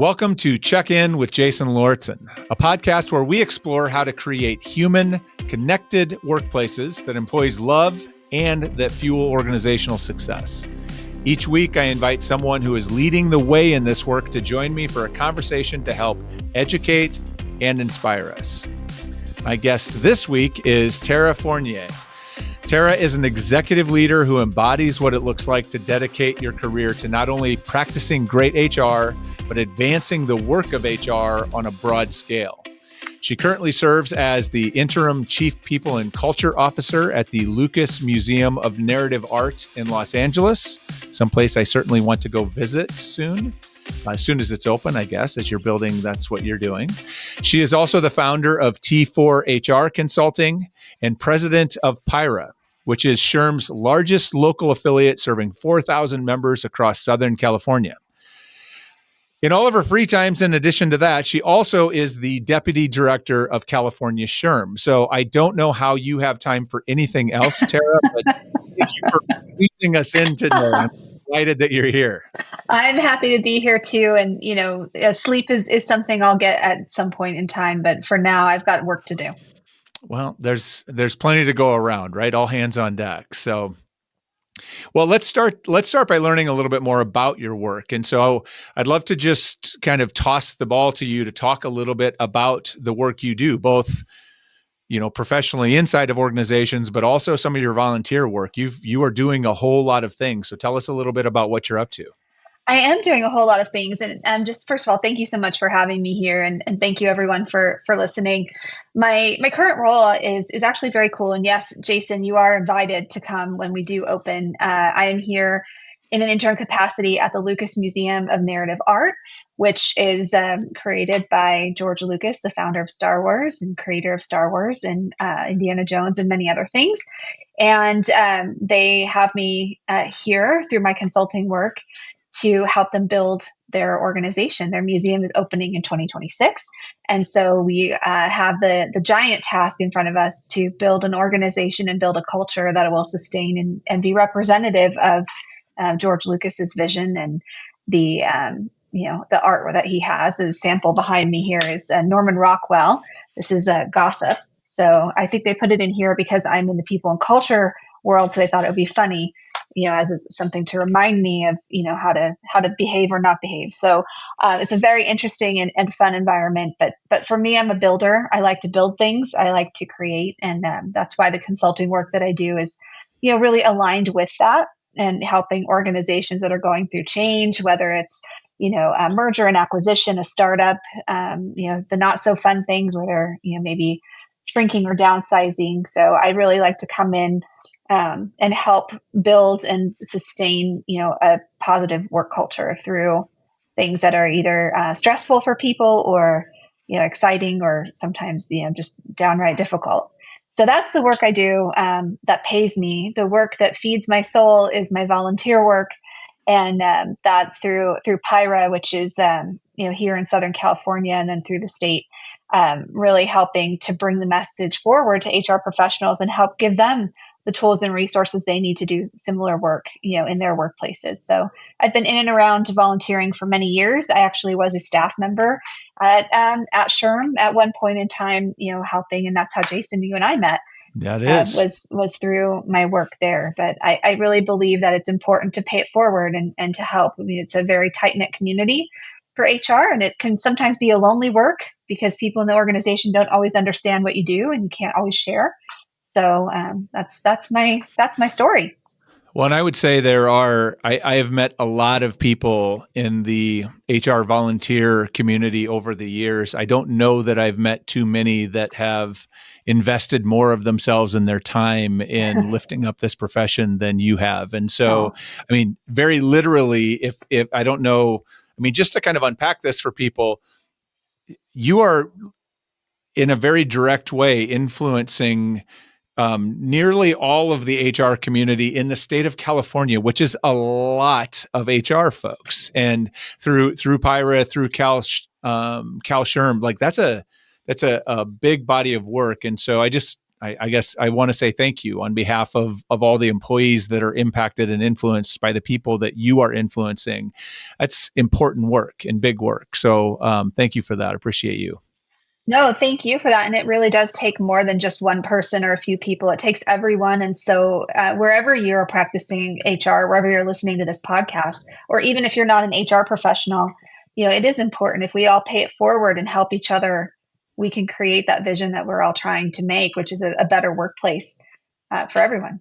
Welcome to Check In with Jason Lauritsen, a podcast where we explore how to create human, connected workplaces that employees love and that fuel organizational success. Each week, I invite someone who is leading the way in this work to join me for a conversation to help educate and inspire us. My guest this week is Tara Fournier. Tara is an executive leader who embodies what it looks like to dedicate your career to not only practicing great HR, but advancing the work of HR on a broad scale. She currently serves as the Interim Chief People and Culture Officer at the Lucas Museum of Narrative Art in Los Angeles, someplace I certainly want to go visit soon. As soon as it's open, I guess, as you're building, that's what you're doing. She is also the founder of T4 HR Consulting and president of PIRA, which is SHRM's largest local affiliate serving 4,000 members across Southern California. In all of her free times, in addition to that, she also is the deputy director of California SHRM. So I don't know how you have time for anything else, Tara, but thank you for squeezing us in today. I'm delighted that you're here. I'm happy to be here too. And, sleep is something I'll get at some point in time. But for now, I've got work to do. Well, there's plenty to go around, right? All hands on deck. So, well, let's start by learning a little bit more about your work. And so I'd love to just kind of toss the ball to you to talk a little bit about the work you do, both, professionally inside of organizations, but also some of your volunteer work. You are doing a whole lot of things. So tell us a little bit about what you're up to. I am doing a whole lot of things. And just first of all, thank you so much for having me here. And thank you everyone for listening. My current role is actually very cool. And yes, Jason, you are invited to come when we do open. I am here in an interim capacity at the Lucas Museum of Narrative Art, which is created by George Lucas, the founder of Star Wars and creator of Star Wars and Indiana Jones and many other things. And they have me here through my consulting work to help them build their organization. Their museum is opening in 2026. And so we have the giant task in front of us to build an organization and build a culture that will sustain and be representative of George Lucas's vision. And the art that he has. The sample behind me here is Norman Rockwell. This is Gossip. So I think they put it in here because I'm in the people and culture world. So they thought it would be funny, as something to remind me of, how to behave or not behave. So it's a very interesting and fun environment. But for me, I'm a builder. I like to build things. I like to create. And that's why the consulting work that I do is, really aligned with that and helping organizations that are going through change, whether it's, a merger and acquisition, a startup, the not so fun things where they're, maybe shrinking or downsizing. So I really like to come in and help build and sustain, a positive work culture through things that are either stressful for people or, exciting or sometimes, just downright difficult. So that's the work I do that pays me. The work that feeds my soul is my volunteer work. And that's through PIRA, which is, here in Southern California and then through the state, really helping to bring the message forward to HR professionals and help give them the tools and resources they need to do similar work, in their workplaces. So I've been in and around volunteering for many years. I actually was a staff member at SHRM at one point in time, helping, and that's how Jason, you and I met. That is was through my work there. But I really believe that it's important to pay it forward and to help. I mean, it's a very tight-knit community for HR, and it can sometimes be a lonely work because people in the organization don't always understand what you do and you can't always share. So that's my story. Well, and I would say I have met a lot of people in the HR volunteer community over the years. I don't know that I've met too many that have invested more of themselves and their time in lifting up this profession than you have. And so, I mean, very literally, if I don't know, I mean, just to kind of unpack this for people, you are in a very direct way influencing nearly all of the HR community in the state of California, which is a lot of HR folks, and through PIRA, through Cal SHRM, like that's a big body of work. And so I just I guess I want to say thank you on behalf of all the employees that are impacted and influenced by the people that you are influencing. That's important work and big work. So thank you for that. I appreciate you. No, thank you for that. And it really does take more than just one person or a few people. It takes everyone. And so, wherever you're practicing HR, wherever you're listening to this podcast, or even if you're not an HR professional, it is important. If we all pay it forward and help each other, we can create that vision that we're all trying to make, which is a better workplace for everyone.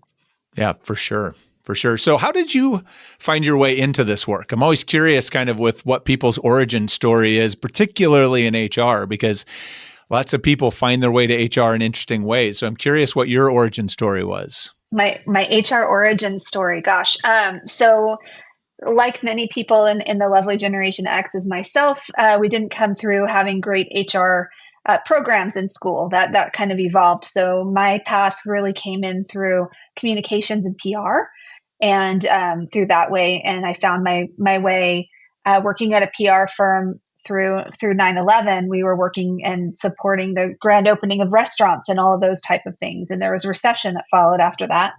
Yeah, for sure. For sure. So how did you find your way into this work? I'm always curious kind of with what people's origin story is, particularly in HR, because lots of people find their way to HR in interesting ways. So I'm curious what your origin story was. My HR origin story, gosh. So like many people in the lovely Generation X as myself, we didn't come through having great HR programs in school. That kind of evolved. So my path really came in through communications and PR, and through that way. And I found my way working at a PR firm through 9/11. We were working and supporting the grand opening of restaurants and all of those type of things. And there was a recession that followed after that,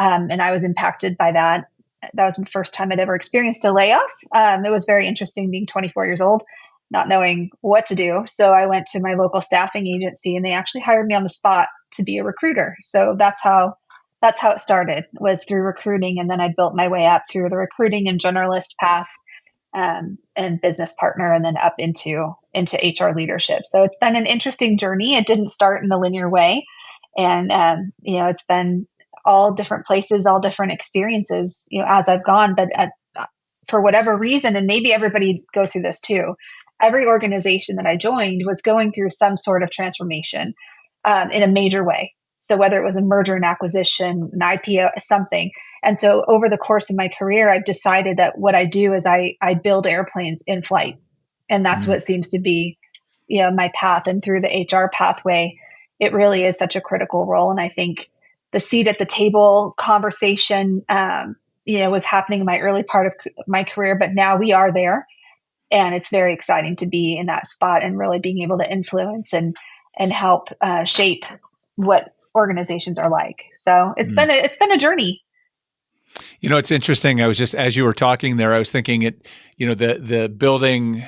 and I was impacted by that. That was the first time I'd ever experienced a layoff. It was very interesting being 24 years old, not knowing what to do. So I went to my local staffing agency, and they actually hired me on the spot to be a recruiter. So that's how it started, was through recruiting. And then I built my way up through the recruiting and generalist path, and business partner, and then up into HR leadership. So it's been an interesting journey. It didn't start in a linear way. And, it's been all different places, all different experiences, as I've gone. But for whatever reason, and maybe everybody goes through this too, every organization that I joined was going through some sort of transformation in a major way. So whether it was a merger and acquisition, an IPO, something. And so over the course of my career, I've decided that what I do is I build airplanes in flight. And that's what seems to be, my path. And through the HR pathway, it really is such a critical role. And I think the seat at the table conversation, was happening in my early part of my career, but now we are there. And it's very exciting to be in that spot and really being able to influence and help shape what organizations are like. So it's been a journey. It's interesting. I was just, as you were talking there, I was thinking the building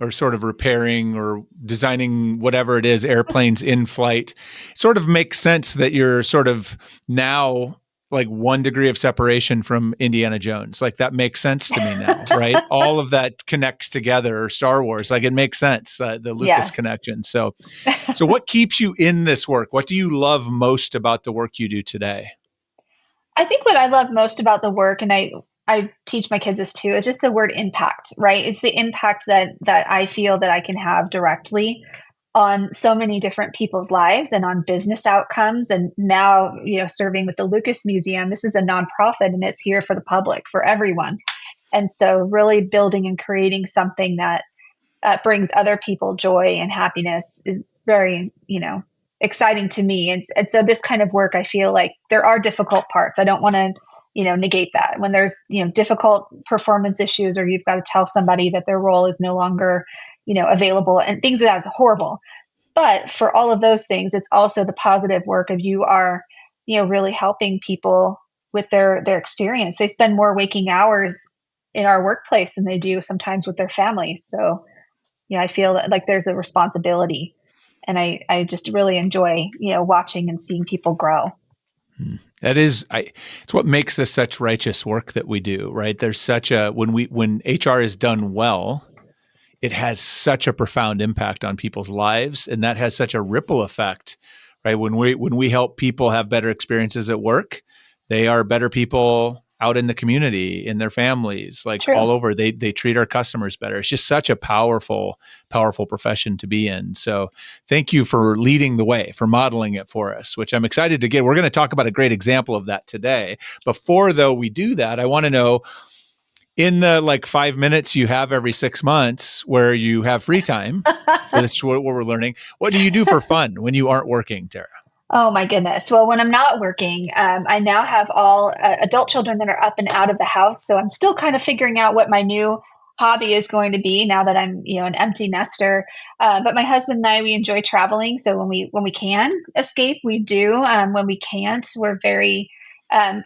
or sort of repairing or designing whatever it is, airplanes in flight, sort of makes sense that you're sort of now like 1 degree of separation from Indiana Jones. Like that makes sense to me now, right? All of that connects together, or Star Wars. Like it makes sense, the Lucas connection. So what keeps you in this work? What do you love most about the work you do today? I think what I love most about the work, and I teach my kids this too, is just the word impact, right? It's the impact that I feel that I can have directly on so many different people's lives and on business outcomes. And now, serving with the Lucas Museum, this is a nonprofit and it's here for the public, for everyone. And so really building and creating something that brings other people joy and happiness is very, exciting to me. And so this kind of work, I feel like there are difficult parts. I don't want to, negate that. When there's, difficult performance issues, or you've got to tell somebody that their role is no longer, available, and things that are horrible. But for all of those things, it's also the positive work of you are, really helping people with their experience. They spend more waking hours in our workplace than they do sometimes with their families. So, I feel like there's a responsibility, and I just really enjoy, watching and seeing people grow. That is, it's what makes this such righteous work that we do, right? There's such when HR is done well, it has such a profound impact on people's lives, and that has such a ripple effect, right? When we help people have better experiences at work, they are better people out in the community, in their families, like True. all over. They treat our customers better. It's just such a powerful profession to be in. So thank you for leading the way, for modeling it for us, which I'm excited to get. We're going to talk about a great example of that today. Before, though, we do that, I want to know, in the 5 minutes you have every 6 months where you have free time, that's what we're learning. What do you do for fun when you aren't working, Tara? Oh my goodness. Well, when I'm not working, I now have all adult children that are up and out of the house. So I'm still kind of figuring out what my new hobby is going to be now that I'm, an empty nester. But my husband and I, we enjoy traveling. So when we can escape, we do. When we can't, we're very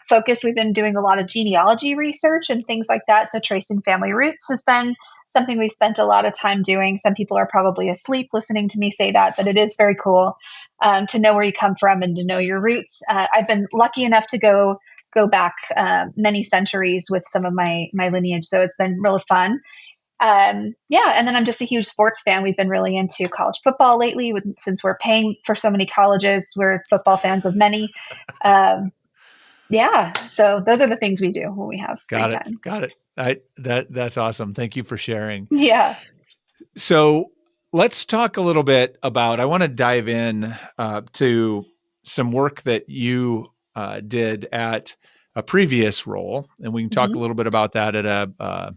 focused. We've been doing a lot of genealogy research and things like that. So tracing family roots has been something we spent a lot of time doing. Some people are probably asleep listening to me say that, but it is very cool to know where you come from and to know your roots. I've been lucky enough to go back many centuries with some of my lineage, so it's been really fun. Yeah, and then I'm just a huge sports fan. We've been really into college football lately, since we're paying for so many colleges. We're football fans of many. Yeah, so those are the things we do when we have free time. Got it. That's awesome. Thank you for sharing. Yeah. So let's talk a little bit about, I want to dive in to some work that you did at a previous role, and we can talk a little bit about that at a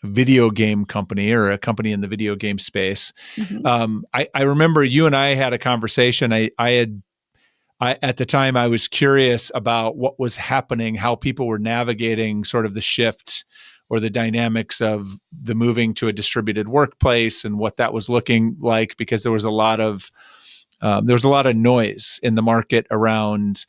video game company or a company in the video game space. I remember you and I had a conversation. At the time, I was curious about what was happening, how people were navigating sort of the shift or the dynamics of the moving to a distributed workplace and what that was looking like, because there was a lot of noise in the market around,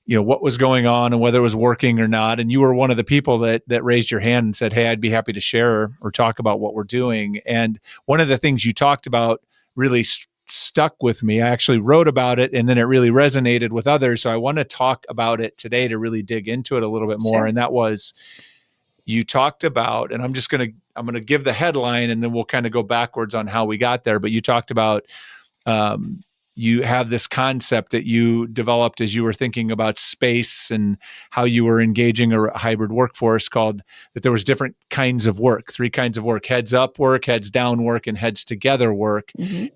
what was going on and whether it was working or not. And you were one of the people that raised your hand and said, "Hey, I'd be happy to share or talk about what we're doing." And one of the things you talked about really stuck with me. I actually wrote about it, and then it really resonated with others. So I want to talk about it today to really dig into it a little bit more. Sure. And that was, you talked about, and I'm going to give the headline and then we'll kind of go backwards on how we got there. But you talked about, you have this concept that you developed as you were thinking about space and how you were engaging a hybrid workforce, called that there was different kinds of work, 3 kinds of work: heads up work, heads down work, and heads together work.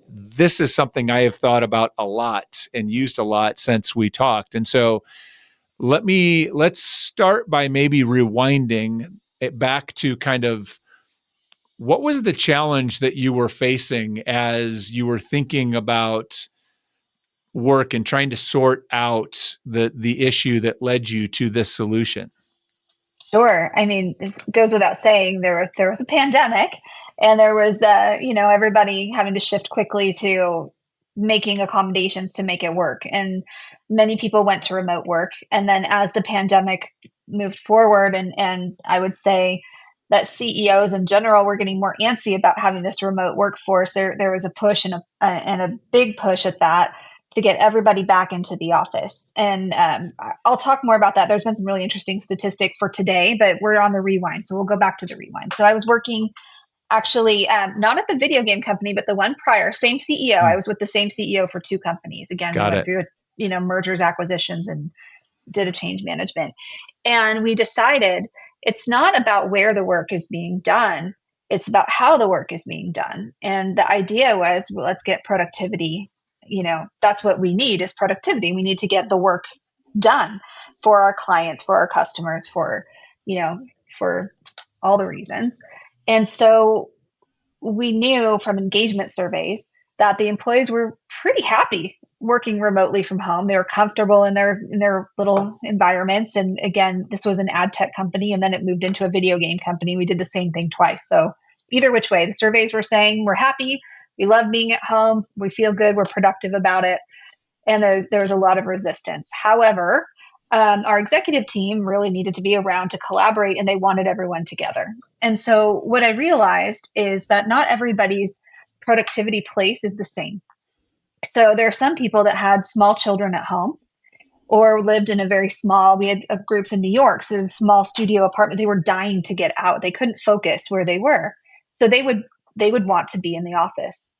This is something I have thought about a lot and used a lot since we talked. And so let's start by maybe rewinding it back to kind of, what was the challenge that you were facing as you were thinking about work and trying to sort out the issue that led you to this solution? Sure. I mean, it goes without saying, there was a pandemic, and there was everybody having to shift quickly to making accommodations to make it work. And many people went to remote work. And then as the pandemic moved forward, and I would say that CEOs in general were getting more antsy about having this remote workforce, there was a push and a big push at that to get everybody back into the office. And I'll talk more about that. There's been some really interesting statistics for today, but we're on the rewind. So we'll go back to the rewind. So I was working actually not at the video game company, but the one prior, same CEO. I was with the same CEO for 2 companies. Again, we went through, mergers, acquisitions, and did a change management. And we decided it's not about where the work is being done. It's about how the work is being done. And the idea was, well, let's get productivity. That's what we need, is productivity. We need to get the work done for our clients, for our customers, for all the reasons. And so we knew from engagement surveys that the employees were pretty happy working remotely from home. They were comfortable in their little environments. And again, this was an ad tech company, and then it moved into a video game company. We did the same thing twice. So either which way, the surveys were saying we're happy, we love being at home, we feel good, we're productive about it. And there was a lot of resistance. However, our executive team really needed to be around to collaborate, and they wanted everyone together. And so what I realized is that not everybody's productivity place is the same. So there are some people that had small children at home or lived in a very small, we had groups in New York. So there's a small studio apartment. They were dying to get out. They couldn't focus where they were. So they would want to be in the office.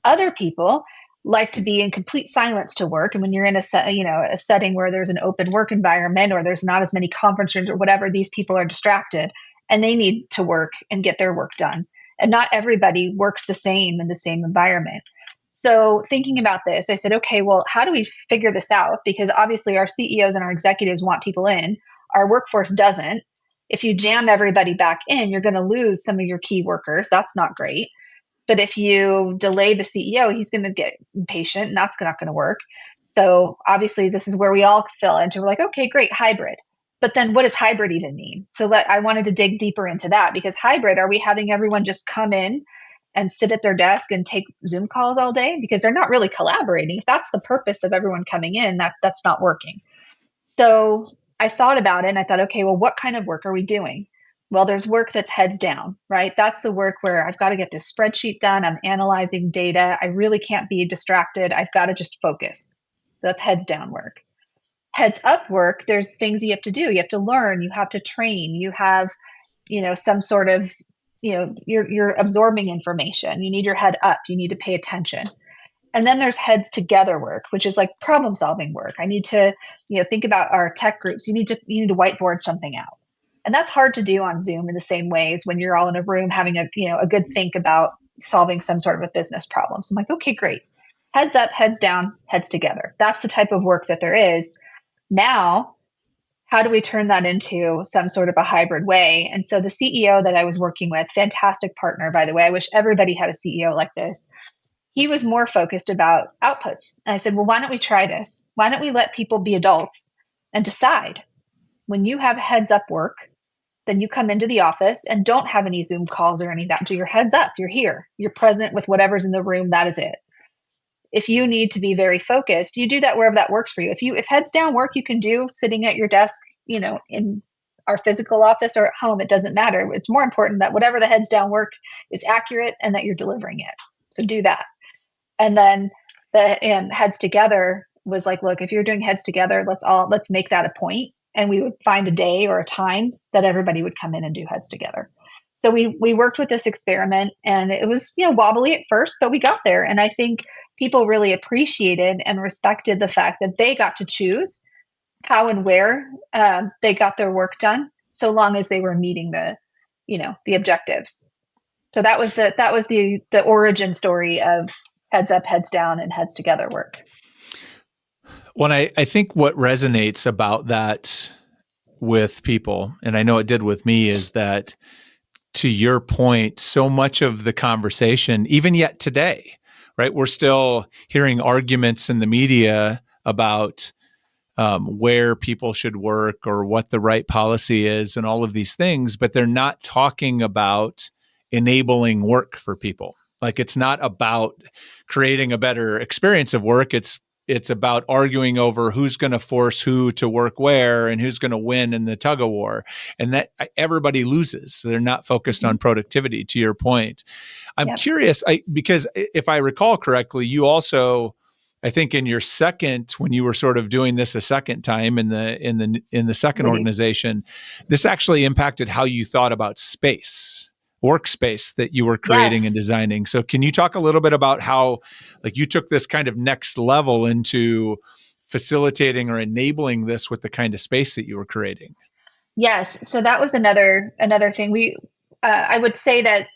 Other people like to be in complete silence to work. And when you're in a setting where there's an open work environment, or there's not as many conference rooms or whatever, these people are distracted and they need to work and get their work done. And not everybody works the same in the same environment. So thinking about this, I said, okay, well, how do we figure this out? Because obviously our CEOs and our executives want people in. Our workforce doesn't. If you jam everybody back in, you're going to lose some of your key workers. That's not great. But if you delay the CEO, he's going to get impatient, and that's not going to work. So obviously this is where we all fell into. We're like, okay, great, hybrid. But then what does hybrid even mean? So I wanted to dig deeper into that, because hybrid, are we having everyone just come in and sit at their desk and take Zoom calls all day? Because they're not really collaborating. If that's the purpose of everyone coming in, that's not working. So I thought about it and I thought, okay, well, what kind of work are we doing? Well, there's work that's heads down, right? That's the work where I've got to get this spreadsheet done. I'm analyzing data. I really can't be distracted. I've got to just focus. So that's heads down work. Heads up work, there's things you have to do. You have to learn, you have to train, you have, some sort of, you're absorbing information. You need your head up, you need to pay attention. And then there's heads together work, which is like problem solving work. I need to, think about our tech groups. You need to whiteboard something out. And that's hard to do on Zoom in the same way as when you're all in a room having a good think about solving some sort of a business problem. So I'm like, okay, great. Heads up, heads down, heads together. That's the type of work that there is. Now, how do we turn that into some sort of a hybrid way? And so the CEO that I was working with, fantastic partner, by the way, I wish everybody had a CEO like this. He was more focused about outputs. And I said, well, why don't we try this? Why don't we let people be adults and decide? When you have heads up work, then you come into the office and don't have any Zoom calls or any of that. Do your heads up. You're here. You're present with whatever's in the room. That is it. If you need to be very focused, you do that wherever that works for you. If heads down work you can do sitting at your desk, in our physical office or at home, it doesn't matter. It's more important that whatever the heads down work is accurate and that you're delivering it. So do that. And then the heads together was like, look, if you're doing heads together, let's make that a point. And we would find a day or a time that everybody would come in and do heads together. So we worked with this experiment, and it was wobbly at first, but we got there. And I think people really appreciated and respected the fact that they got to choose how and where they got their work done, so long as they were meeting the objectives. So that was the origin story of heads up, heads down, and heads together work. Well, I think what resonates about that with people, and I know it did with me, is that, to your point, so much of the conversation, even yet today, right, we're still hearing arguments in the media about where people should work or what the right policy is and all of these things, but they're not talking about enabling work for people. Like, it's not about creating a better experience of work. It's about arguing over who's going to force who to work where and who's going to win in the tug of war. And that everybody loses. They're not focused on productivity, to your point. I'm curious, because if I recall correctly, you also, I think in your second, when you were sort of doing this a second time in the second organization, this actually impacted how you thought about workspace that you were creating and designing. So can you talk a little bit about how, like, you took this kind of next level into facilitating or enabling this with the kind of space that you were creating? Yes. So that was another thing. I would say that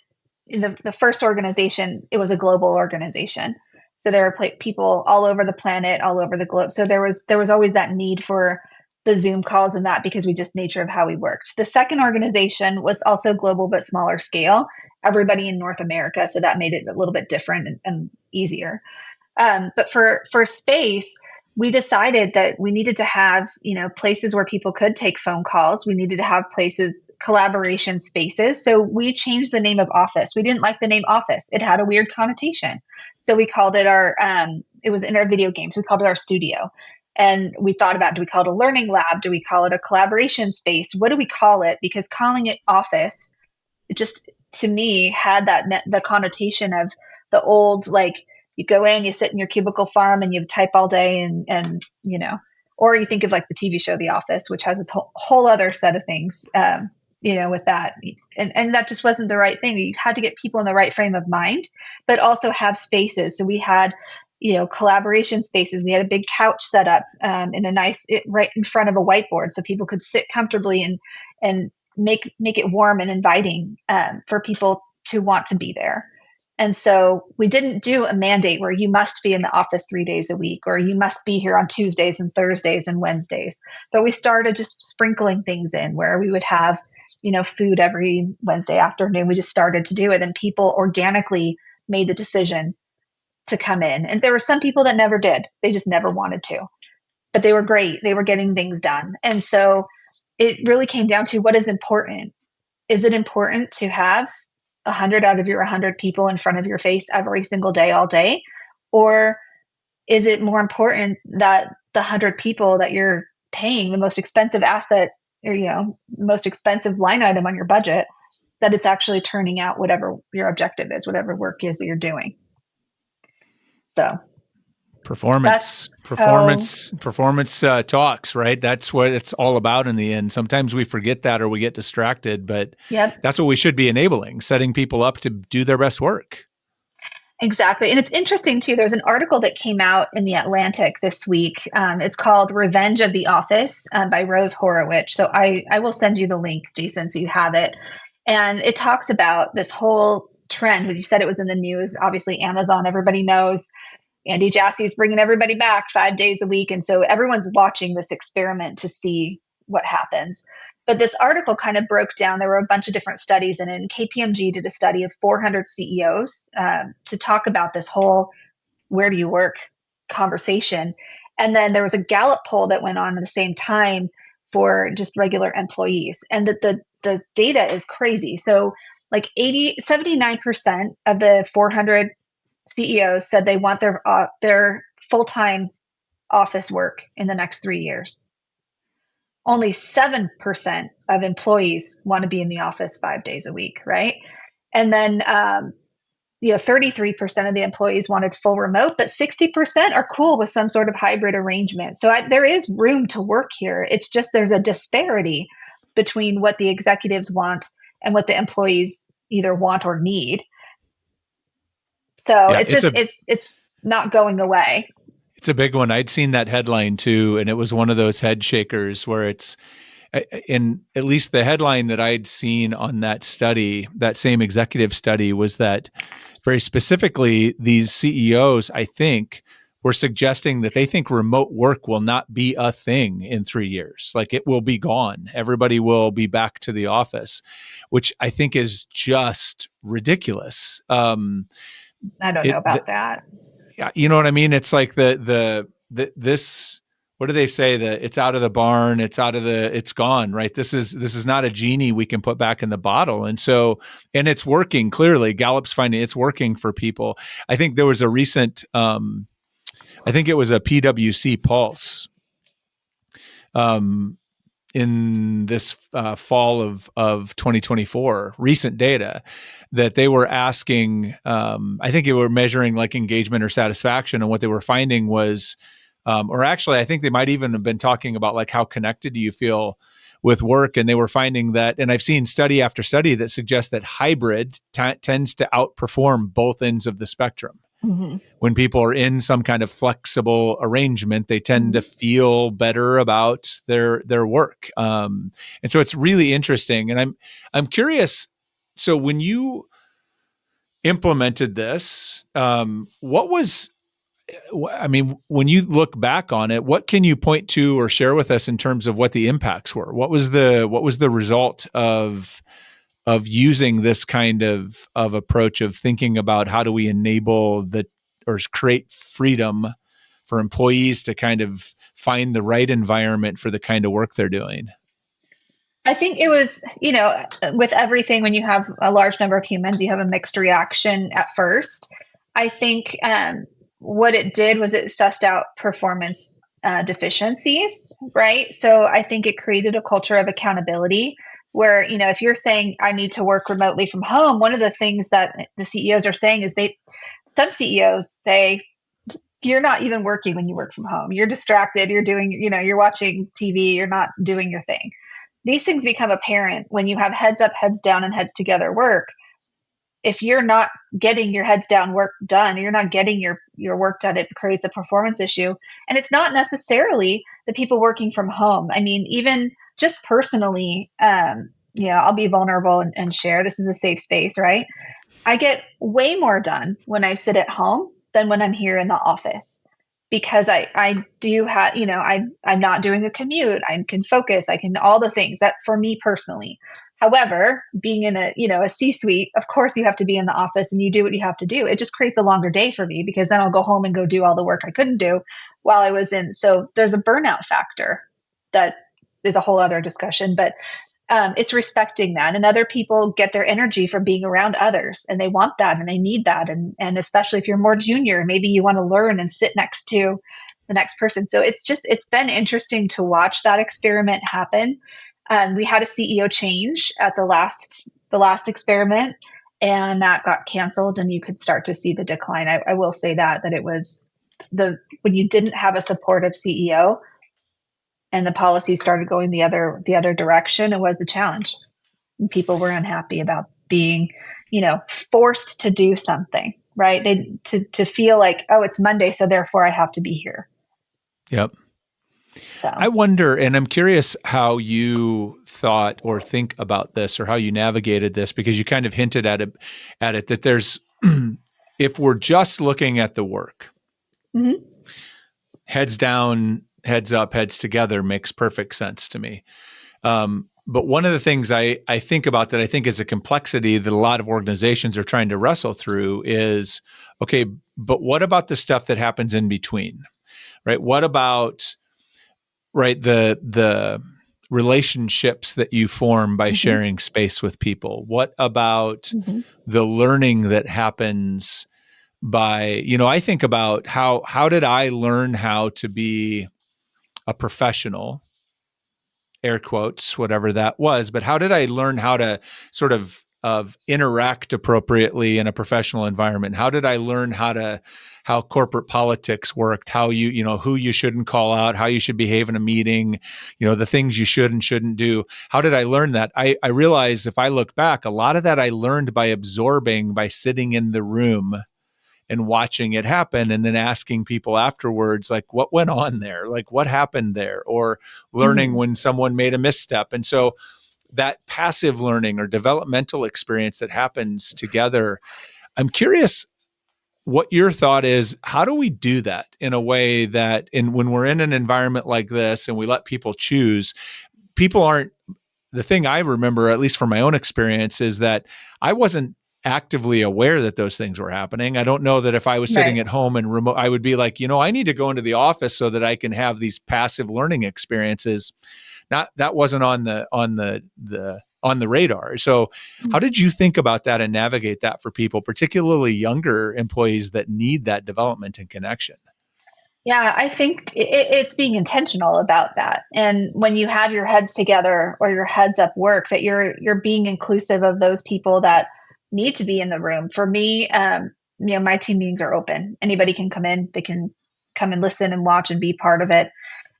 in the first organization, it was a global organization. So there were people all over the planet, all over the globe. So there was always that need for the Zoom calls and that, because we just nature of how we worked. The second organization was also global, but smaller scale, everybody in North America. So that made it a little bit different and easier. But for space, we decided that we needed to have, places where people could take phone calls. We needed to have places, collaboration spaces. So we changed the name of office. We didn't like the name office. It had a weird connotation. So we called it it was in our video games. We called it our studio. And we thought about, do we call it a learning lab? Do we call it a collaboration space? What do we call it? Because calling it office, it just, to me, had the connotation of the old, like, you go in, you sit in your cubicle farm and you type all day and or you think of like the TV show The Office, which has its whole other set of things, with that. And that just wasn't the right thing. You had to get people in the right frame of mind, but also have spaces. So we had, collaboration spaces. We had a big couch set up in right in front of a whiteboard, so people could sit comfortably and make it warm and inviting for people to want to be there. And so we didn't do a mandate where you must be in the office 3 days a week, or you must be here on Tuesdays and Thursdays and Wednesdays. But we started just sprinkling things in where we would have, food every Wednesday afternoon. We just started to do it, and people organically made the decision to come in. And there were some people that never did. They just never wanted to. But they were great. They were getting things done. And so it really came down to what is important. Is it important to have 100 out of your 100 people in front of your face every single day, all day? Or is it more important that the 100 people that you're paying, the most expensive asset, or, most expensive line item on your budget, that it's actually turning out whatever your objective is, whatever work is that you're doing? So Performance talks, right? That's what it's all about in the end. Sometimes we forget that or we get distracted, but yep. That's what we should be enabling, setting people up to do their best work. Exactly. And it's interesting too. There's an article that came out in the Atlantic this week. It's called Revenge of the Office by Rose Horowitz. So I will send you the link, Jason, so you have it. And it talks about this whole trend. When you said it was in the news, obviously Amazon, everybody knows Andy Jassy is bringing everybody back 5 days a week. And so everyone's watching this experiment to see what happens. But this article kind of broke down, there were a bunch of different studies, and KPMG did a study of 400 CEOs to talk about this whole where do you work conversation. And then there was a Gallup poll that went on at the same time for just regular employees. And the data is crazy. So like 79% of the 400 CEOs said they want their full-time office work in the next 3 years. Only 7% of employees want to be in the office 5 days a week, right? And then 33% of the employees wanted full remote, but 60% are cool with some sort of hybrid arrangement. So there is room to work here. It's just there's a disparity between what the executives want and what the employees either want or need. So it's not going away. It's a big one. I'd seen that headline too, and it was one of those head shakers where it's, in at least the headline that I'd seen on that study, that same executive study, was that very specifically these CEOs, I think, were suggesting that they think remote work will not be a thing in 3 years. Like it will be gone. Everybody will be back to the office, which I think is just ridiculous. I don't know about that. Yeah, you know what I mean? It's like this. What do they say? That it's out of the barn. It's gone. Right. This is not a genie we can put back in the bottle. And it's working clearly. Gallup's finding it's working for people. I think there was a recent. I think it was a PwC Pulse. In this fall of 2024, recent data that they were asking, I think they were measuring like engagement or satisfaction, and what they were finding was, or actually I think they might even have been talking about like how connected do you feel with work, and they were finding that, and I've seen study after study that suggests that hybrid tends to outperform both ends of the spectrum. Mm-hmm. When people are in some kind of flexible arrangement, they tend to feel better about their work, and so it's really interesting. And I'm curious. So when you implemented this, what was? I mean, when you look back on it, what can you point to or share with us in terms of what the impacts were? What was the result of using this kind of approach of thinking about how do we enable or create freedom for employees to kind of find the right environment for the kind of work they're doing? I think it was, with everything, when you have a large number of humans, you have a mixed reaction at first. I think what it did was it sussed out performance deficiencies, right? So I think it created a culture of accountability where, if you're saying I need to work remotely from home, one of the things that the CEOs are saying is some CEOs say, you're not even working when you work from home. You're distracted. You're doing, you're watching TV. You're not doing your thing. These things become apparent when you have heads up, heads down, and heads together work. If you're not getting your heads down work done, you're not getting your work done, it creates a performance issue. And it's not necessarily the people working from home. I mean, even just personally, I'll be vulnerable and share. This is a safe space, right? I get way more done when I sit at home than when I'm here in the office, because I do have, I'm not doing a commute. I can focus. I can all the things that for me personally. However, being in a C-suite, of course you have to be in the office and you do what you have to do. It just creates a longer day for me because then I'll go home and go do all the work I couldn't do while I was in. So there's a burnout factor that is a whole other discussion, but it's respecting that. And other people get their energy from being around others, and they want that and they need that. And especially if you're more junior, maybe you want to learn and sit next to the next person. So it's been interesting to watch that experiment happen. We had a CEO change at the last experiment, and that got canceled, and you could start to see the decline. I will say that it was when you didn't have a supportive CEO and the policy started going the other direction, it was a challenge. And people were unhappy about being, forced to do something, right? To feel like, oh, it's Monday, so therefore I have to be here. Yep. So. I wonder, and I'm curious how you thought or think about this, or how you navigated this, because you kind of hinted at it that there's, if we're just looking at the work, mm-hmm. heads down, heads up, heads together makes perfect sense to me. But one of the things I think about that I think is a complexity that a lot of organizations are trying to wrestle through is, okay, but what about the stuff that happens in between, right? What about, right, the relationships that you form by sharing space with people? What about the learning that happens by, I think about how did I learn how to be a professional, air quotes, whatever that was, but how did I learn how to sort of interact appropriately in a professional environment? How did I learn how corporate politics worked, how who you shouldn't call out, how you should behave in a meeting, the things you should and shouldn't do. How did I learn that? I realize if I look back, a lot of that I learned by absorbing, by sitting in the room and watching it happen, and then asking people afterwards, like, what went on there? Like, what happened there? Or learning when someone made a misstep. And so that passive learning or developmental experience that happens together, I'm curious what your thought is. How do we do that in a way that when we're in an environment like this and we let people choose, people aren't, the thing I remember, at least from my own experience, is that I wasn't actively aware that those things were happening. I don't know that if I was sitting at home and remote, I would be like, I need to go into the office so that I can have these passive learning experiences. That wasn't on the radar. So how did you think about that and navigate that for people, particularly younger employees that need that development and connection? Yeah, I think it's being intentional about that. And when you have your heads together or your heads up work, that you're being inclusive of those people that need to be in the room. For me, my team meetings are open. Anybody can come in. They can come and listen and watch and be part of it.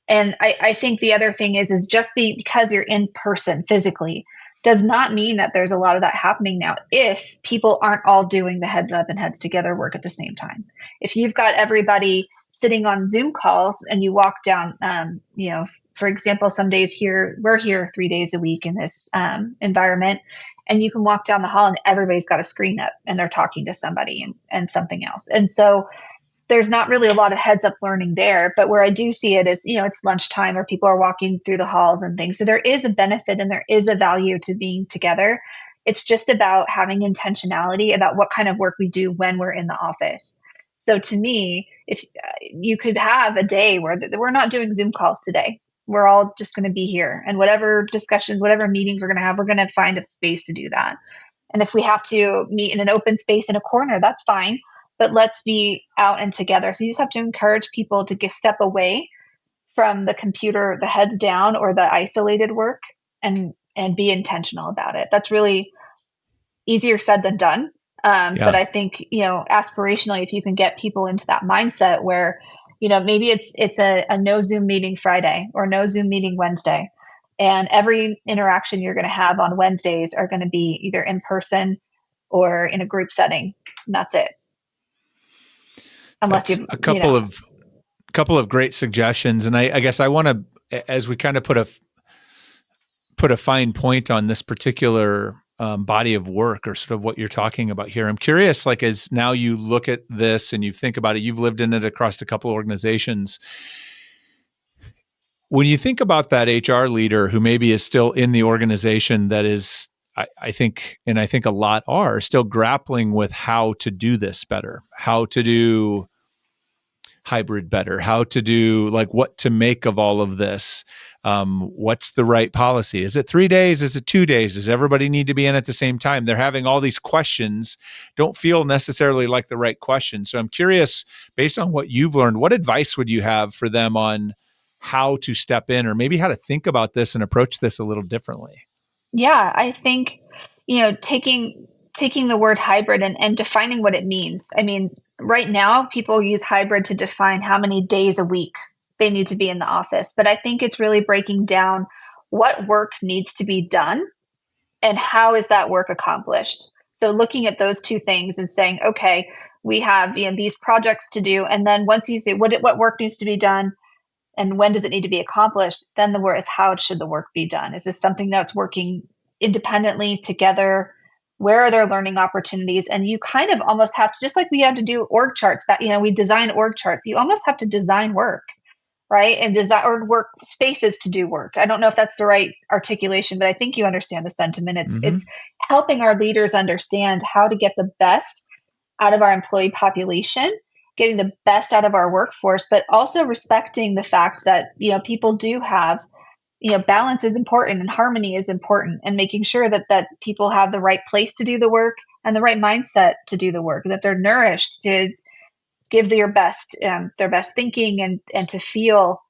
And I think the other thing is just because you're in person physically does not mean that there's a lot of that happening now if people aren't all doing the heads up and heads together work at the same time. If you've got everybody sitting on Zoom calls and you walk down, for example, some days we're here 3 days a week in this environment, and you can walk down the hall and everybody's got a screen up and they're talking to somebody and something else. And so there's not really a lot of heads up learning there, but where I do see it is, it's lunchtime or people are walking through the halls and things. So there is a benefit and there is a value to being together. It's just about having intentionality about what kind of work we do when we're in the office. So to me, if you could have a day where we're not doing Zoom calls today, we're all just going to be here, and whatever discussions, whatever meetings we're going to have, we're going to find a space to do that. And if we have to meet in an open space in a corner, that's fine. But let's be out and together. So you just have to encourage people to step away from the computer, the heads down or the isolated work, and be intentional about it. That's really easier said than done. But I think, aspirationally, if you can get people into that mindset where, maybe it's a no Zoom meeting Friday or no Zoom meeting Wednesday. And every interaction you're going to have on Wednesdays are going to be either in person or in a group setting. And that's it. Unless you a couple of great suggestions, and I guess I want to, as we kind of put a fine point on this particular body of work, or sort of what you're talking about here, I'm curious, like, as now you look at this and you think about it, you've lived in it across a couple of organizations. When you think about that HR leader who maybe is still in the organization that is, I think a lot are still grappling with how to do this better, how to do hybrid better, how to do like what to make of all of this. What's the right policy? Is it 3 days? Is it 2 days? Does everybody need to be in at the same time? They're having all these questions, don't feel necessarily like the right question. So I'm curious, based on what you've learned, what advice would you have for them on how to step in, or maybe how to think about this and approach this a little differently? Yeah, I think, taking the word hybrid and defining what it means. I mean, right now people use hybrid to define how many days a week they need to be in the office, but I think it's really breaking down what work needs to be done and how is that work accomplished. So looking at those two things and saying, okay, we have, these projects to do, and then once you say what work needs to be done, and when does it need to be accomplished, then the word is how should the work be done. Is this something that's working independently together? Where are there learning opportunities? And you kind of almost have to, just like we had to do org charts, but we design org charts, you almost have to design work, right? And design or work spaces to do work. I don't know if that's the right articulation, but I think you understand the sentiment. It's helping our leaders understand how to get the best out of our employee population, getting the best out of our workforce, but also respecting the fact that, people do have, balance is important and harmony is important, and making sure that people have the right place to do the work and the right mindset to do the work, that they're nourished to give their best thinking, and to feel,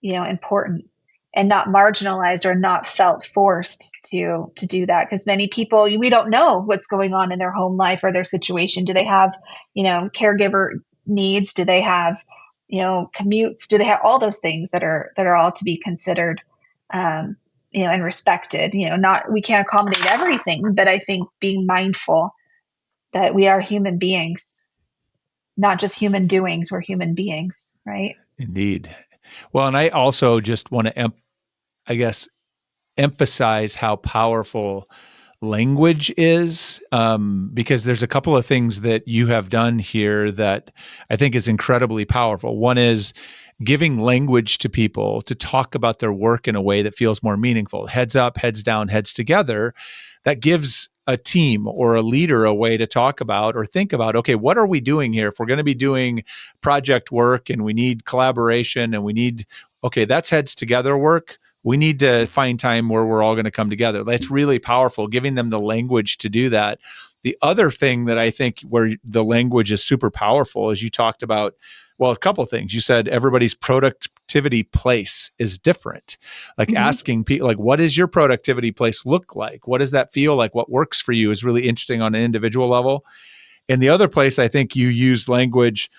important and not marginalized or not felt forced to do that. Because many people, we don't know what's going on in their home life or their situation. Do they have, caregiver needs? Do they have, commutes? Do they have all those things that are all to be considered, and respected? Not, we can't accommodate everything, but I think being mindful that we are human beings, not just human doings. We're human beings, right? Indeed. Well, and I also just want to, I guess, emphasize how powerful language is, because there's a couple of things that you have done here that I think is incredibly powerful. One is giving language to people to talk about their work in a way that feels more meaningful. Heads up, heads down, heads together. That gives a team or a leader a way to talk about or think about, okay, what are we doing here? If we're going to be doing project work and we need collaboration and we need, okay, that's heads together work. We need to find time where we're all going to come together. That's really powerful, giving them the language to do that. The other thing that I think where the language is super powerful is you talked about, well, a couple of things. You said everybody's productivity place is different. Like asking people, like, what does your productivity place look like? What does that feel like? What works for you is really interesting on an individual level. And the other place I think you use language,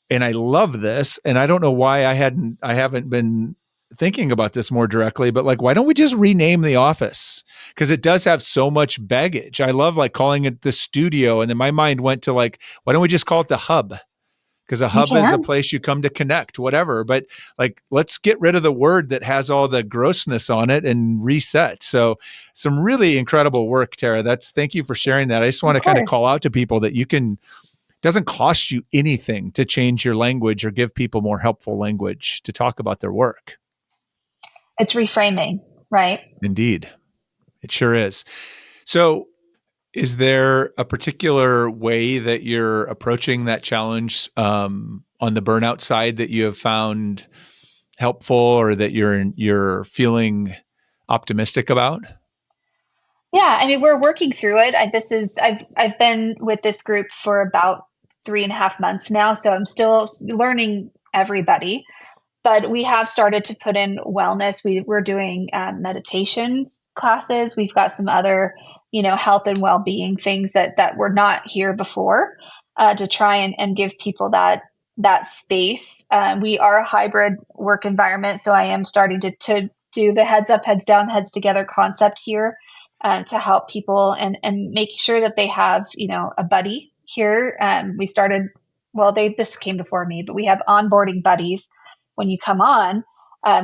and I love this, and I don't know why I haven't been thinking about this more directly, but like, why don't we just rename the office? Because it does have so much baggage. I love like calling it the studio. And then my mind went to like, why don't we just call it the hub? Because a You hub is a can. place you come to connect, whatever. But like, let's get rid of the word that has all the grossness on it and reset. So some really incredible work, Tara. Thank you for sharing that. I just want Of to kind of course. call out to people that it doesn't cost you anything to change your language or give people more helpful language to talk about their work. It's reframing, right? Indeed. It sure is. So, is there a particular way that you're approaching that challenge on the burnout side that you have found helpful, or that you're feeling optimistic about? Yeah, I mean, we're working through it. I've been with this group for about 3.5 months now, so I'm still learning everybody. But we have started to put in wellness. We're doing meditations classes. We've got some other, health and well-being things that were not here before, to try and give people that space. We are a hybrid work environment, so I am starting to do the heads up, heads down, heads together concept here, to help people and make sure that they have, a buddy here. We started, well, this came before me, but we have onboarding buddies when you come on,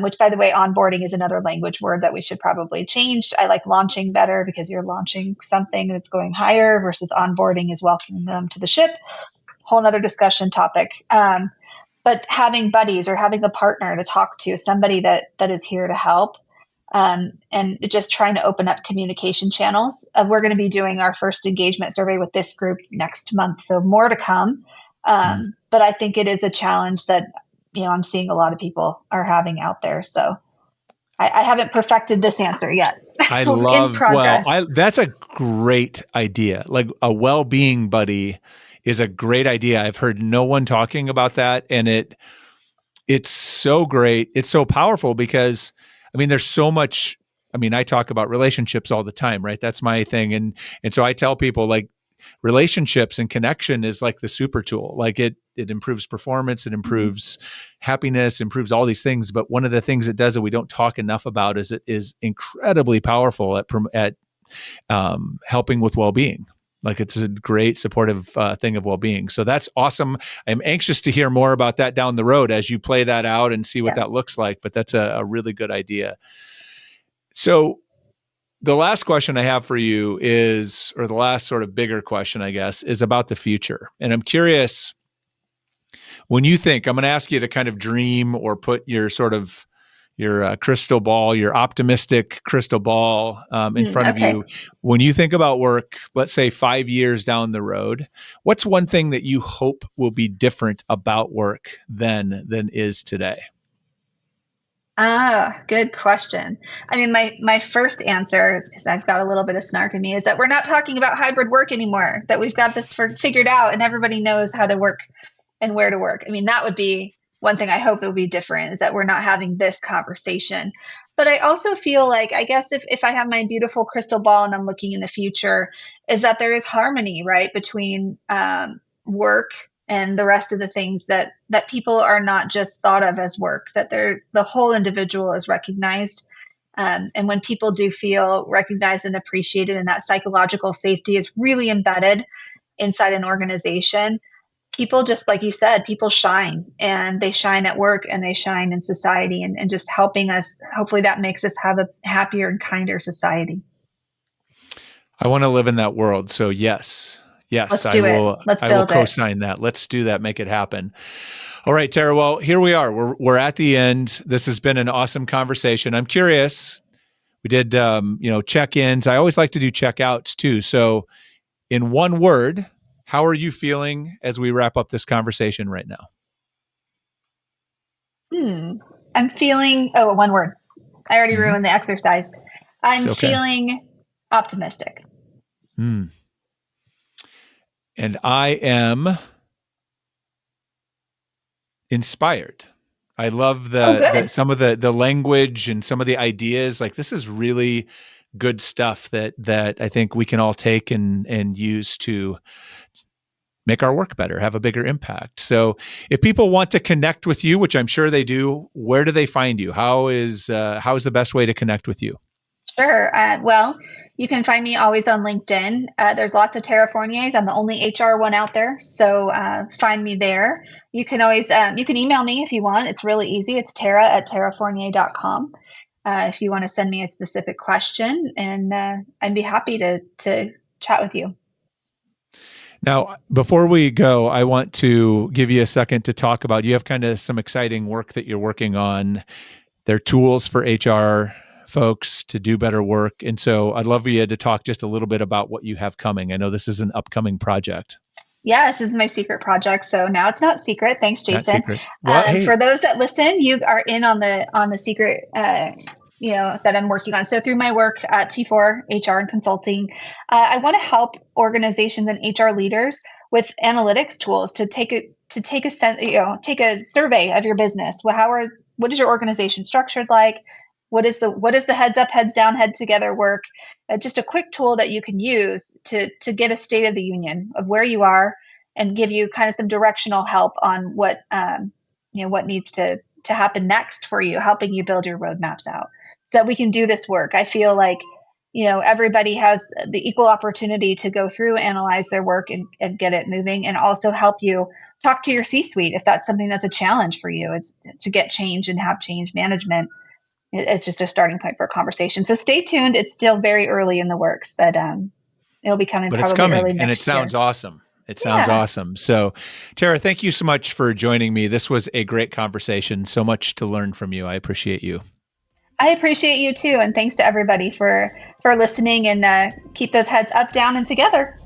which, by the way, onboarding is another language word that we should probably change. I like launching better because you're launching something that's going higher, versus onboarding is welcoming them to the ship. Whole nother discussion topic. But having buddies or having a partner to talk to, somebody that is here to help, and just trying to open up communication channels. We're going to be doing our first engagement survey with this group next month, so more to come. But I think it is a challenge that, I'm seeing a lot of people are having out there. So I haven't perfected this answer yet. I We're in love, progress. that's a great idea. Like a well-being buddy is a great idea. I've heard no one talking about that. And it's so great. It's so powerful because, there's so much. I talk about relationships all the time, right? That's my thing. And so I tell people, like, relationships and connection is like the super tool. Like it improves performance, it improves happiness, improves all these things. But one of the things it does that we don't talk enough about is it is incredibly powerful at helping with well-being. Like it's a great supportive thing of well-being. So that's awesome. I'm anxious to hear more about that down the road as you play that out and see what that looks like. But that's a really good idea. So the last question I have for you is, or the last sort of bigger question, I guess, is about the future. And I'm curious, when you think, I'm going to ask you to kind of dream or put your sort of your crystal ball, your optimistic crystal ball in front of you. When you think about work, let's say 5 years down the road, what's one thing that you hope will be different about work than is today? Good question. My first answer, because I've got a little bit of snark in me, is that we're not talking about hybrid work anymore, that we've got this figured out and everybody knows how to work and where to work. That would be one thing I hope it would be different, is that we're not having this conversation. But I also feel like, I guess if I have my beautiful crystal ball and I'm looking in the future, is that there is harmony, right, between work and the rest of the things that people are not just thought of as work, that the whole individual is recognized. And when people do feel recognized and appreciated, and that psychological safety is really embedded inside an organization, people, just like you said, people shine, and they shine at work and they shine in society, and just helping us. Hopefully that makes us have a happier and kinder society. I want to live in that world. So yes, Let's do it. Let's build I will co-sign that. Let's do that. Make it happen. All right, Tara. Well, here we are. We're at the end. This has been an awesome conversation. I'm curious. We did, check-ins. I always like to do check-outs too. So in one word, how are you feeling as we wrap up this conversation right now? I'm feeling, one word. I already ruined the exercise. I'm feeling optimistic. And I am inspired. I love some of the language and some of the ideas. Like, this is really good stuff that I think we can all take and use to make our work better, have a bigger impact. So if people want to connect with you, which I'm sure they do, where do they find you? How is the best way to connect with you? Sure. Well, you can find me always on LinkedIn. There's lots of Tara Fourniers. I'm the only HR one out there. So find me there. You can always, you can email me if you want. It's really easy. It's tara@tarafournier.com. If you want to send me a specific question, and I'd be happy to chat with you. Now, before we go, I want to give you a second to talk about, you have kind of some exciting work that you're working on. They're tools for HR folks to do better work. And so I'd love for you to talk just a little bit about what you have coming. I know this is an upcoming project. Yeah, this is my secret project. So now it's not secret. Thanks, Jason. Not secret. Well, hey. For those that listen, you are in on the secret, that I'm working on. So through my work at T4 HR and consulting, I want to help organizations and HR leaders with analytics tools to take a survey of your business. What is your organization structured like? What is the heads up, heads down, head together work? Just a quick tool that you can use to get a state of the union of where you are, and give you kind of some directional help on what needs to happen next for you, helping you build your roadmaps out so that we can do this work. I feel like, everybody has the equal opportunity to go through, analyze their work, and get it moving, and also help you talk to your C-suite if that's something that's a challenge for you. It's to get change and have change management. It's just a starting point for a conversation. So stay tuned. It's still very early in the works, but it'll be coming. But probably it's coming, early next and it sounds awesome. It sounds awesome. So, Tara, thank you so much for joining me. This was a great conversation. So much to learn from you. I appreciate you. I appreciate you too, and thanks to everybody for listening. And keep those heads up, down, and together.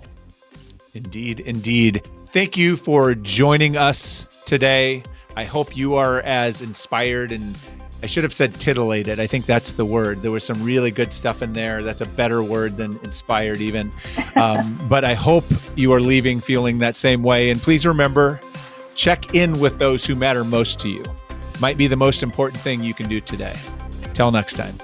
Indeed. Thank you for joining us today. I hope you are as inspired and I should have said titillated. I think that's the word. There was some really good stuff in there. That's a better word than inspired even. But I hope you are leaving feeling that same way. And please remember, check in with those who matter most to you. Might be the most important thing you can do today. Till next time.